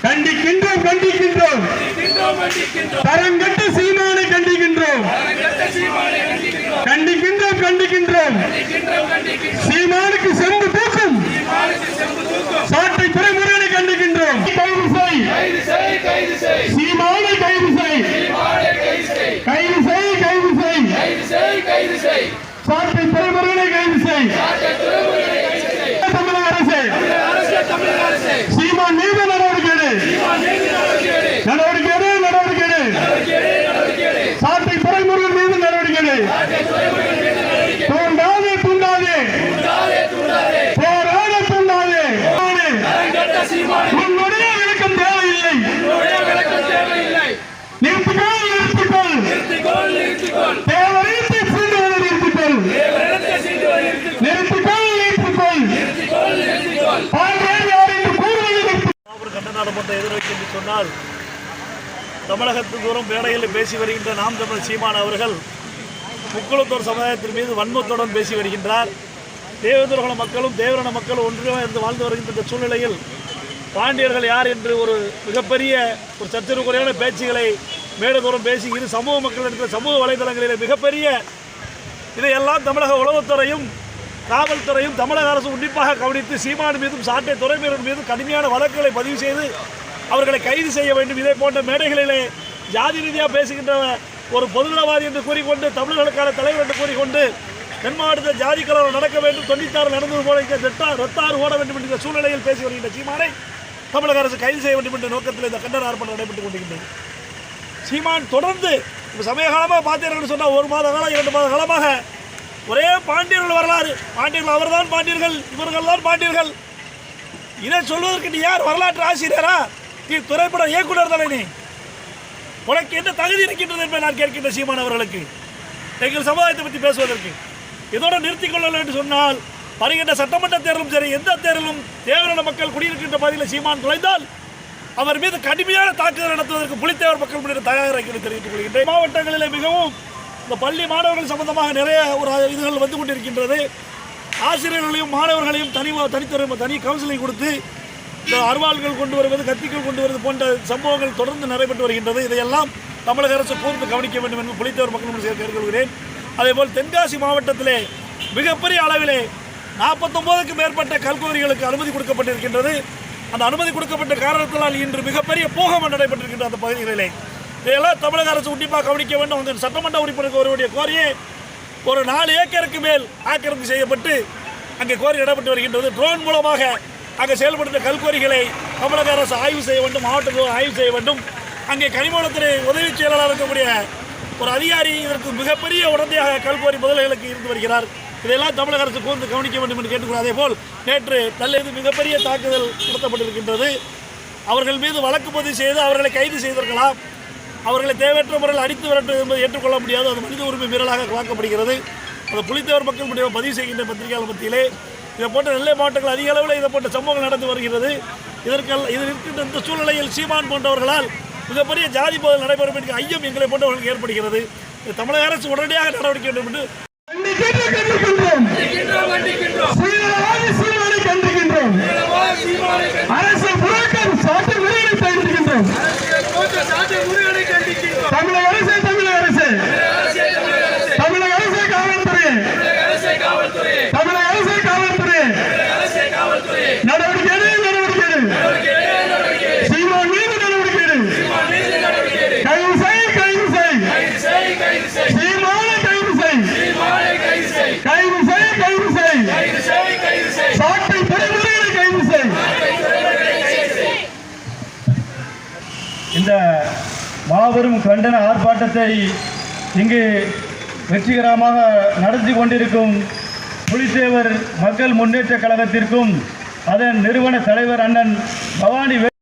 கண்டிக்கின்றோம் கண்டிக்கின்றோம் தரங்கட்ட சீமானை கண்டிக்கின்றோம் கண்டிக்கின்றோம் கண்டிக்கின்றோம் சீமானுக்கு செம்பு தூக்கும் சாட்டை துறைமுறையை கண்டிக்கின்றோம் கைது செய் சீமானை கைது செய் கைது செய் சாட்டை துறைமுறையை கைது செய் தமிழக அரசு சீமான் மீது நடவடிக்கை சாட்டை துறைமுருகன் மீது நடவடிக்கை தூண்டாதே போராட உன்னுடைய விளக்கம் தேவையில்லை நிறுத்திக்கொள் தேவரையத்தை சீண்டுவதை நிறுத்திக்கொள் கண்டனப்பட்ட எதிர்வைக்கு என்று சொன்னால் தமிழகத்தின் தூரம் மேடைகளில் பேசி வருகின்ற நாம் தமிழர் சீமான் அவர்கள் முக்குளத்தோர் சமுதாயத்தின் மீது வன்மத்துடன் பேசி வருகின்றார். தேவேந்திரகுல மக்களும் தேவரண மக்களும் ஒன்றியமாக இருந்து வாழ்ந்து வருகின்ற இந்த சூழ்நிலையில் பாண்டியர்கள் யார் என்று ஒரு மிகப்பெரிய ஒரு சர்ச்சைக்குறையான பேச்சுகளை மேடைதோறும் பேசி இரு சமூக மக்கள் இருக்கிற சமூக வலைதளங்களிலே மிகப்பெரிய இதையெல்லாம் தமிழக உளவுத்துறையும் காவல்துறையும் தமிழக அரசு உன்னிப்பாக கவனித்து சீமான் மீதும் சாட்டை துறைமுருகன் மீதும் கடுமையான வழக்குகளை பதிவு செய்து அவர்களை கைது செய்ய வேண்டும். இதே போன்ற மேடைகளிலே ஜாதி ரீதியாக பேசுகின்ற ஒரு பொதுநலவாதி என்று கூறிக்கொண்டு தமிழர்களுக்கான தலைவர் என்று கூறிக்கொண்டு தென் மாவட்டத்தில் ஜாதி கலவரம் நடக்க வேண்டும் 96 நடந்தது போல ரத்தாறு ஓட வேண்டும் என்ற சூழ்நிலையில் பேசி வருகின்ற சீமானை தமிழக அரசு கைது செய்ய வேண்டும் என்ற நோக்கத்தில் இந்த கண்டன ஆர்ப்பாட்டம் நடைபெற்றுக் கொண்டிருக்கின்றது. சீமான் தொடர்ந்து சமய காலமாக பார்த்தீர்கள் சொன்னால் 1 மாத காலம் 2 மாத காலமாக ஒரே பாண்டியர்கள் வரலாறு, பாண்டியர்கள் அவர்தான் பாண்டியர்கள், இவர்கள் தான் பாண்டியர்கள். இதை சொல்வதற்கு நீ யார் வரலாற்று ஆசிரியரா? நீ திரைப்பட இயக்குனர் தானே? நீ உனக்கு என்ன தகுதி இருக்கின்றது என்பதை நான் கேட்கின்ற சீமான் அவர்களுக்கு எங்கள் சமுதாயத்தை பற்றி பேசுவதற்கு இதோடு நிறுத்திக் கொள்ளலாம் என்று சொன்னால் வருகின்ற சட்டமன்ற தேர்தலும் சரி எந்த தேர்தலும் தேவரண மக்கள் குடியிருக்கின்ற பகுதியில் சீமான் நுழைந்தால் அவர் மீது கடுமையான தாக்குதல் நடத்துவதற்கு புலித்தேவர் மக்கள் முன்னேற்ற தயாராக தெரிவித்துக் கொள்கின்றேன். மாவட்டங்களிலே மிகவும் இந்த பள்ளி மாணவர்கள் சம்பந்தமாக நிறைய ஒரு இதுகள் வந்து கொண்டிருக்கின்றது. ஆசிரியர்களையும் மாணவர்களையும் தனி கவுன்சிலிங் கொடுத்து இந்த அருவாள்கள் கொண்டு வருவது கத்திகள் கொண்டு வருவது போன்ற சம்பவங்கள் தொடர்ந்து நடைபெற்று வருகின்றது. இதையெல்லாம் தமிழக அரசு கூர்ந்து கவனிக்க வேண்டும் என்று புலித்தேவர் மக்கள் கேட்டுக்கொள்கிறேன். அதேபோல் தென்காசி மாவட்டத்திலே மிகப்பெரிய அளவிலே 49க்கும் மேற்பட்ட கல்குவரிகளுக்கு அனுமதி கொடுக்கப்பட்டிருக்கின்றது. அந்த அனுமதி கொடுக்கப்பட்ட காரணத்தினால் இன்று மிகப்பெரிய போகம் நடைபெற்றிருக்கின்ற அந்த பகுதிகளிலே இதையெல்லாம் தமிழக அரசு உன்னிப்பாக கவனிக்க வேண்டும். அங்கே சட்டமன்ற உறுப்பினருக்கு ஒருவருடைய கோரியை ஒரு 4 ஏக்கருக்கு மேல் ஆக்கிரமிப்பு செய்யப்பட்டு அங்கே கோரி நடைபெற்று வருகின்றது. ட்ரோன் மூலமாக அங்கே செயல்படுத்த கல்குவரிகளை தமிழக அரசு ஆய்வு செய்ய வேண்டும், மாவட்டத்தில் ஆய்வு செய்ய வேண்டும். அங்கே கனிமவளத்துறை உதவி செயலாளர் இருக்கக்கூடிய ஒரு அதிகாரி இதற்கு மிகப்பெரிய உடனடியாக கல்குவரி முதல்களுக்கு இருந்து வருகிறார். இதையெல்லாம் தமிழக அரசு கூர்ந்து கவனிக்க வேண்டும் என்று கேட்டுக்கொள்ள. அதேபோல் நேற்று நல்லது மிகப்பெரிய தாக்குதல் நடத்தப்பட்டிருக்கின்றது. அவர்கள் மீது வழக்கு பதிவு செய்து அவர்களை கைது செய்திருக்கலாம். அவர்களை தேவையற்ற முறையில் அடித்து விரட்டுவது என்பது ஏற்றுக்கொள்ள முடியாது. அது மனித உரிமை மீறலாக பார்க்கப்படுகிறது. அந்த புலித்தேவர் மக்கள் முடிவு பதிவு செய்கின்ற பத்திரிகையாளர் மத்தியிலே இதை போன்ற நெல்லை மாவட்டங்கள் அதிக அளவில் இதை போன்ற சம்பவங்கள் நடந்து வருகிறது. இதில் இருக்கின்ற இந்த சூழ்நிலையில் சீமான் போன்றவர்களால் மிகப்பெரிய ஜாதி போதல் நடைபெறும் என்கிற ஐயம் எங்களை போன்றவர்களுக்கு ஏற்படுகிறது. தமிழக அரசு உடனடியாக நடவடிக்கை வேண்டும் என்று இந்த மாபெரும் கண்டன ஆர்ப்பாட்டத்தை இங்கு வெற்றிகரமாக நடத்தி கொண்டிருக்கும் புலித்தேவர் மக்கள் முன்னேற்ற கழகத்திற்கும் அதன் நிறுவன தலைவர் அண்ணன் பவானி